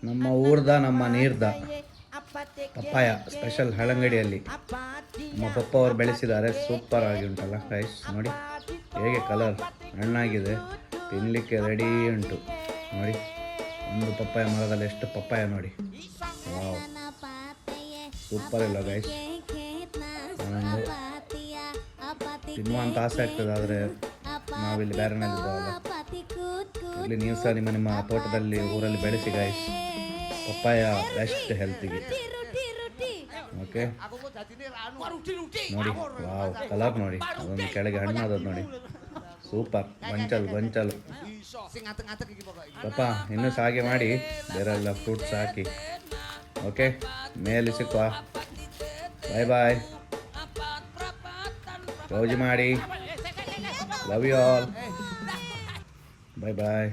ನಮ್ಮ ಊರ್ದ ನಮ್ಮ ನೀರ್ದ ಪಪ್ಪಾಯ ಸ್ಪೆಷಲ್ ಹಳಂಗಡಿಯಲ್ಲಿ ನಮ್ಮ ಪಪ್ಪ ಅವರು ಬೆಳೆಸಿದ್ದಾರೆ. ಸೂಪರ್ ಆಗಿ ಉಂಟಲ್ಲ ಗೈಸ್, ನೋಡಿ ಹೇಗೆ ಕಲರ್ ಹಣ್ಣಾಗಿದೆ, ತಿನ್ನಲಿಕ್ಕೆ ರೆಡಿ ಉಂಟು. ನೋಡಿ ಒಂದು ಪಪ್ಪಾಯ ಮರದಲ್ಲಿ ಎಷ್ಟು ಪಪ್ಪಾಯ ನೋಡಿ, ವಾವ್ ಸೂಪರ್ ಇಲ್ಲ ಗೈಸ್. ನಾನೊಂದು ತಿನ್ನುವಂತ ಆಸೆ ಆಗ್ತದೆ, ಆದರೆ ನಾವಿಲ್ಲಿ ಬ್ಯಾರನಲ್ಲಿದ್ದಾವಲ್ಲ. ಇಲ್ಲಿ ನೀವು ಸಹ ನಿಮ್ಮ ತೋಟದಲ್ಲಿ ಊರಲ್ಲಿ ಬೆಳೆಸಿ ಗೈಸ್. ಪಪ್ಪಾಯ ಬೆಸ್ಟ್ ಹೆಲ್ತಿಗೆ. ಓಕೆ ನೋಡಿ, ವಾವ್ ಕಲರ್ ನೋಡಿ, ಅದೊಂದು ಕೆಳಗೆ ಹಣ್ಣು ಅದದ್ದು ನೋಡಿ, ಸೂಪರ್. ಗೊಂಚಲು ಪಾಪ ಇನ್ನೂ ಸಹ ಹಾಗೆ ಮಾಡಿ, ಬೇರೆಲ್ಲ ಫ್ರೂಟ್ಸ್ ಹಾಕಿ. ಓಕೆ, ಮೇಲೆ ಸಿಕ್ಕುವ. ಬಾಯ್ ಬಾಯ್, ಗೌಜಿ ಮಾಡಿ. Love you all. Bye bye.